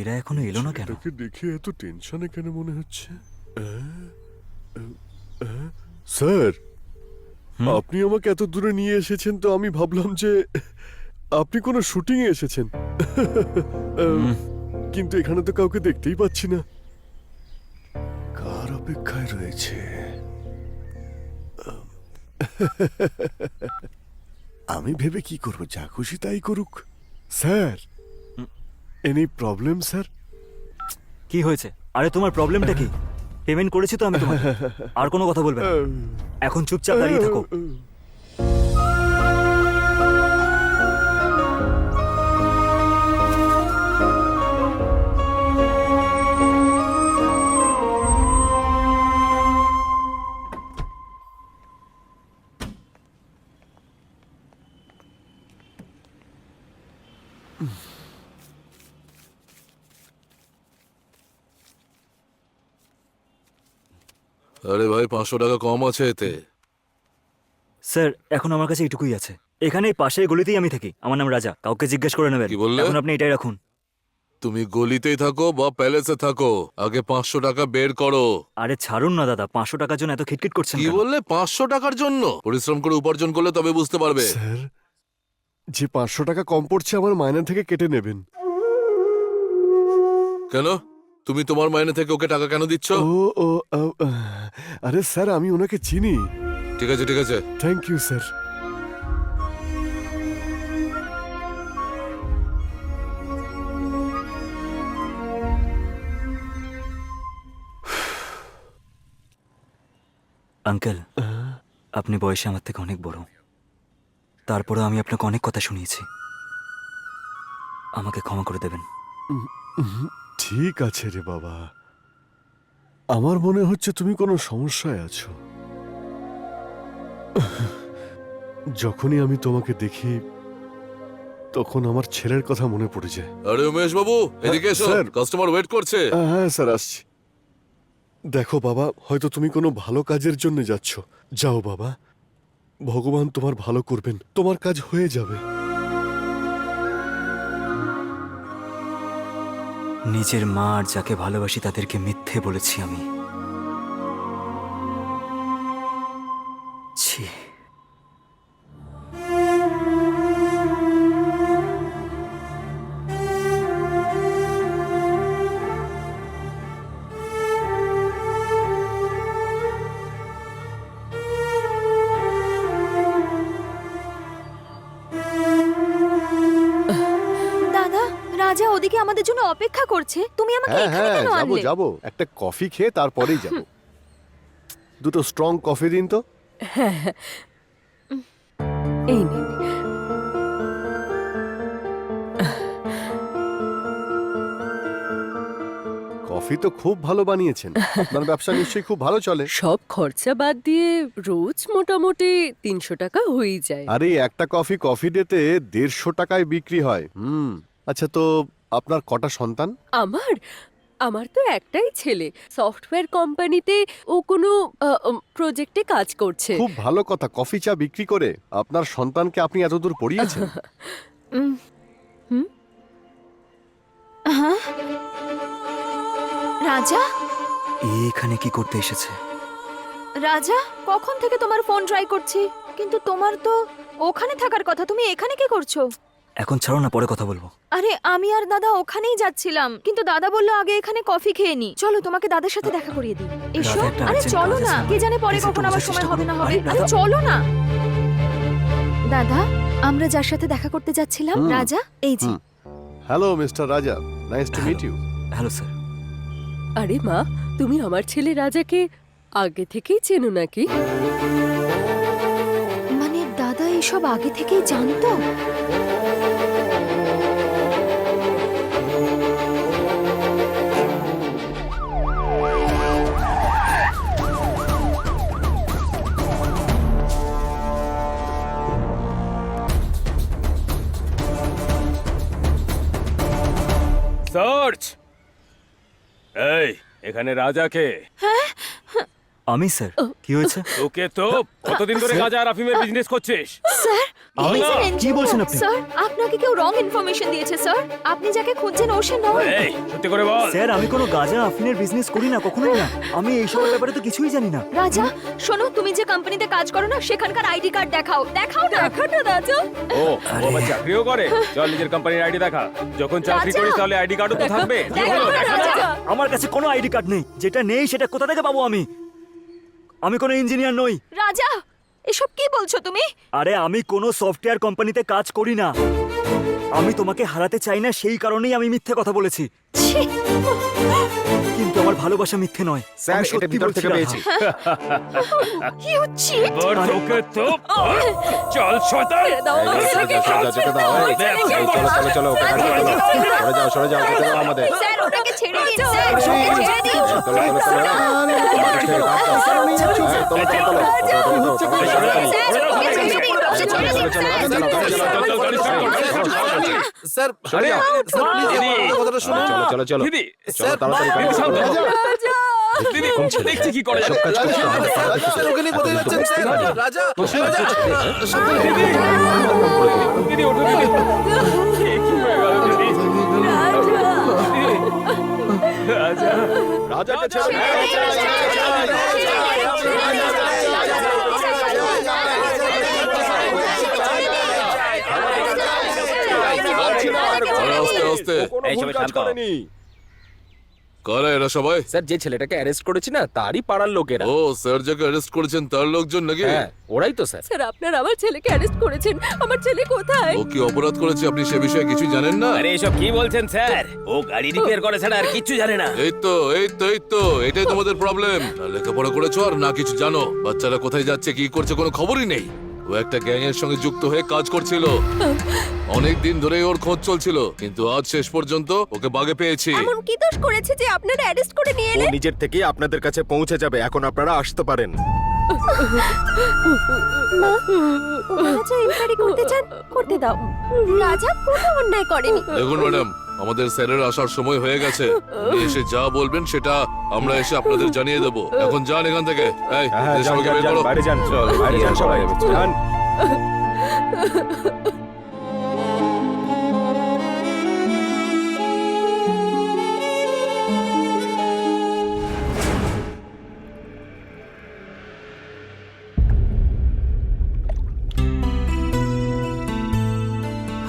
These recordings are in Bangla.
এরা এখনো এলো না কেন? এটাকে দেখে এত টেনশনে কেন মনে হচ্ছে? স্যার, আপনি আমাকে এত দূরে নিয়ে এসেছেন তো আমি ভাবলাম যে আপনি কোনো শুটিং এ এসেছেন। কিন্তু এখানে তো কাউকে দেখতেই পাচ্ছি না। কার অপেক্ষায় রয়েছে? আমি ভেবে কি করব? যা খুশি তাই করুক। Sir, any problem sir? কি হয়েছে? আরে তোমার প্রবলেমটা কি? পেমেন্ট করেছি তো আমি তোমাকে। আর কোনো কথা বলবে না। এখন চুপচাপ দাঁড়িয়ে থাকো। আরে ভাই, 500 টাকা কম আছে এতে। স্যার, এখন আমার কাছে এটুকুই আছে। এখানে এই পাশের গলিতেই আমি থাকি। আমার নাম রাজা। কাউকে জিজ্ঞেস করে নেবেন। কি বললে? এখন আপনি এটাই রাখুন। তুমি গলিতেই থাকো বা প্যালেসে থাকো, আগে 500 টাকা বের করো। আরে ছাড়ুন না দাদা, 500 টাকার জন্য এত খিটখিট করছেন কি কেন? বললে? 500 টাকার জন্য? পরিশ্রম করে উপার্জন করলে তবে বুঝতে পারবে। স্যার, যে 500 টাকা কম পড়ছে আমার মাইনে থেকে কেটে নেবেন। কেন? তুমি তোমার মাইনে থেকে ওকে টাকা কেন দিচ্ছ? ও ও আ, আ, আরে স্যার, আমি ওনাকে চিনি। ঠিক আছে ঠিক আছে। Thank you sir. আঙ্কেল, আপনি বয়সে আমার থেকে অনেক বড়। তারপরেও আমি আপনাকে অনেক কথা শুনিয়েছি। আমাকে ক্ষমা করে দেবেন। ঠিক আছে রে বাবা, আমার মনে হচ্ছে তুমি কোনো সমস্যায় আছো। যখনই আমি তোমাকে দেখি তখন আমার ছেলের কথা মনে পড়ে যায়। আরে উমেশ বাবু, এদিকে এসো, স্যার। কাস্টমার ওয়েট করছে। হ্যাঁ স্যার, আসছি। দেখো বাবা, হয়তো তুমি কোনো ভালো কাজের জন্য যাচ্ছ। যাও বাবা, ভগবান তোমার ভালো করবেন, তোমার কাজ হয়ে যাবে। নিজের মা আর যাকে ভালোবাসি তাদেরকে মিথ্যে বলেছি আমি। ছি। দাদা, রাজা ওদিকে আমাদের জন্য অপেক্ষা করছে। তুমি আমাকে হ্যাঁ এখানে হ্যাঁ, কেন যাবো আনলে? যাবো, একটা কফি খেয়ে তারপরেই যাব। দুটো স্ট্রং কফি দিন তো। এই নিন। কফি তো খুব ভালো বানিয়েছেন, আপনার ব্যবসা নিশ্চয়ই খুব ভালো চলে। সব খরচা বাদ দিয়ে রোজ মোটামুটি 300 টাকা হয়েই যায়। আরে একটা কফি ডেতে 150 টাকায় বিক্রি হয়। আচ্ছা, তো আপনার কটা সন্তান? আমার আমার তো একটাই ছেলে, সফটওয়্যার কোম্পানিতে ও কোনো প্রজেক্টে কাজ করছে। খুব ভালো কথা, কফি চা বিক্রি করে আপনার সন্তানকে আপনি এতদূর পড়িয়েছেন। হ্যাঁ? রাজা, এখানে কি করতে এসেছে? রাজা, কখন থেকে তোমার ফোন ট্রাই করছি, কিন্তু তোমার তো ওখানে থাকার কথা। তুমি এখানে কি করছো? এখন ছাড়ো না, পরে কথা বলবো। আরে আমি আর দাদা ওখানেই যাচ্ছিলাম, কিন্তু দাদা বললো আগে এখানে কফি খেয়ে নি। চলো তোমাকে দাদার সাথে দেখা করিয়ে দিই। এসো। দাদা, একটা আরে urgent চলো কাজ না, আছে কে আমার। জানে পরে Please, কখন একটু আবার বোঝার সময় চেষ্টা হবে করো। না হবে। আরে আরে দাদা। চলো না। দাদা, আমরা যার সাথে দেখা করতে যাচ্ছিলাম, রাজা, এই যে। Hello mister Raja, nice to meet you. Hello sir. আরে মা, তুমি আমার ছেলে রাজাকে আগে থেকেই চেনো নাকি? মানে দাদা এসব আগে থেকেই জানতো? সার্চ! এই, এখানে রাজাকে। আমি স্যার কি হয়েছে? ওকে তো কতদিন ধরে গাঁজা আর আফিমের বিজনেস করছিস? স্যার আমি he's an কি engineer. বলছেন আপনি? স্যার আপনাকে কেউ রং ইনফরমেশন দিয়েছে স্যার। আপনি যাকে খুঁজছেন ও সে নয়। এই সত্যি করে বল। স্যার আমি কোনো গাঁজা আফিনের বিজনেস করি না, কখনোই না। আমি এইসবের ব্যাপারে তো কিছুই জানি না। রাজা শোনো, তুমি যে কোম্পানিতে কাজ করো না সেখানকার আইডি কার্ড দেখাও। দেখাও না রাজা। ও আবার চাকরিও করে? চল নিজের কোম্পানির আইডি দেখা। যখন চাকরি রাজা! করিস তাহলে আইডি কার্ডও তো থাকবে। কি দেখাও হলো? না, দেখা না। রাজা। আমার কাছে কোনো আইডি কার্ড নেই। যেটা নেই সেটা কোথা থেকে পাবো আমি? আমি কোনো ইঞ্জিনিয়ার নই। রাজা এসব কি বলছো তুমি? আরে আমি কোনো সফটওয়্যার কোম্পানিতে কাজ করি না। আমি তোমাকে হারাতে চাই না, সেই কারণেই আমি মিথ্যে কথা বলেছি। ছি! কিন্তু আমার ভালোবাসা মিথ্যে নয়। স্যার, আমি এটা সত্যি ভিতর বলছি থেকে রাধা। পেয়েছি। You cheat! এবার তোকে তো চল শয়তান। দাও এই, আমাকে। সরে যাও, যেতে দাও। এই, এই, চলো, চলো, ওকে গাড়ি চলো। সরে যাও, যেতে দাও আমাদের। স্যার ওটাকে ছেড়ে দিন স্যার, ওকে ছেড়ে দিন। চলো, চলো, চলো। চলো, চলো, চলো। স্যার ওকে ছেড়ে দিন, ওকে ছেড়ে দিন স্যার। স্যার, আরে, চলো, চলো, চলো। দিদি, চলো, তাড়াতাড়ি গাড়ি দিদি, শান্ত চালাও। হও। দিদি, দেখছি কি করে সব কাজ করতে হবে। দিদি ওঠো দিদি। কি হয়ে গেল দিদি? রাজা রাজাকে ছেড়ে দাও। আরে আস্তে আস্তে। কোনো এই ভুল সবাই কাজ শান্ত। করেনি। কারা এরা সবাই? স্যার, যে ছেলেটাকে অ্যারেস্ট করেছি না তারই পাড়ার লোকেরা। ও স্যার যাকে অ্যারেস্ট করেছেন তার লোকজন নাকি? হ্যাঁ, ওরাই তো স্যার। স্যার আপনার আমার ছেলেকে অ্যারেস্ট করেছেন। আমার ছেলে কোথায়? ও কি অপরাধ করেছে আপনি সে বিষয়ে কিছু জানেন না? আরে এসব কি বলছেন স্যার? ও গাড়ি রিপেয়ার করে ছাড়া আর কিচ্ছু জানে না। এই তো এটাই তোমাদের প্রবলেম। না লেখাপড়া করেছো আর না কিছু জানো। বাচ্চারা কোথায় যাচ্ছে কি করছে কোনো খবরই নেই। ও একটা গ্যাং এর সঙ্গে যুক্ত হয়ে কাজ করছিল। অনেক দিন ধরে ওর খোঁজ চলছিল, কিন্তু আজ শেষ পর্যন্ত ওকে বাগে পেয়েছি। এমন কি দোষ করেছে যে আপনারা অ্যারেস্ট করে নিয়ে ও এলেন? নিজের থেকেই আপনাদের কাছে পৌঁছে যাবে, এখন আপনারা আসতে পারেন। রাজা ইনকোয়ারি করতে চান? করতে দাও। রাজা কোনো অন্যায় করেনি। দেখুন ম্যাডাম, আমাদের স্যারের আসার সময় হয়ে গেছে। উনি এসে যা বলবেন সেটা আমরা এসে আপনাদের জানিয়ে দেবো। এখন যান এখান থেকে। এই, হ্যাঁ, এদের যান, সবাইকে যান, বের যান, করো। বাইরে যান, চল, বাইরে যান সবাই। যান।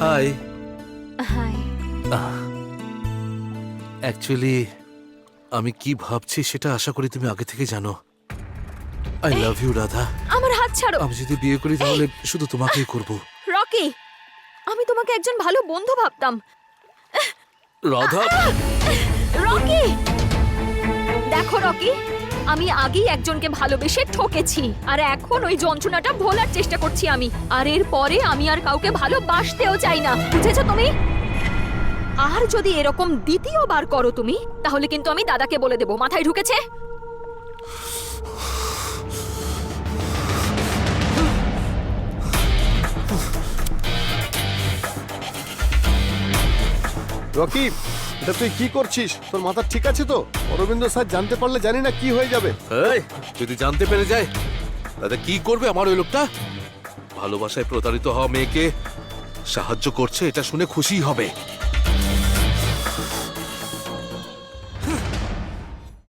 হাই। হাই। অ্যাকচুয়ালি আমি কি ভাবছি সেটা আশা করি তুমি আগে থেকে জানো। I love you Radha. আমার হাত ছাড়ো। আমি যদি বিয়ে করি তাহলে শুধু তোমাকেই করব। রকি, আমি তোমাকে একজন ভালো বন্ধু ভাবতাম। রাধা, রকি, দেখো রকি, আমি আগেই একজনকে ভালোবেসে ঠকেছি আর এখন ওই যন্ত্রণাটা ভোলার চেষ্টা করছি আমি। আর এর পরে আমি আর কাউকে ভালোবাসতেও চাই না, বুঝেছো তুমি? আর যদি এরকম দ্বিতীয়বার করো তুমি, তাহলে কিন্তু আমি দাদাকে বলে দেবো। মাথায় ঢুকেছে? রকি, এটা তুই কি করছিস? তোর মাথা ঠিক আছে তো? অরবিন্দ স্যার জানতে পারলে জানি না কি হয়ে যাবে। এই, যদি জানতে পেরে যায় দাদা কি করবে আমার ওই লোকটা? ভালোবাসায় প্রতারিত হওয়া মেয়েকে সাহায্য করছে এটা শুনে খুশি হবে।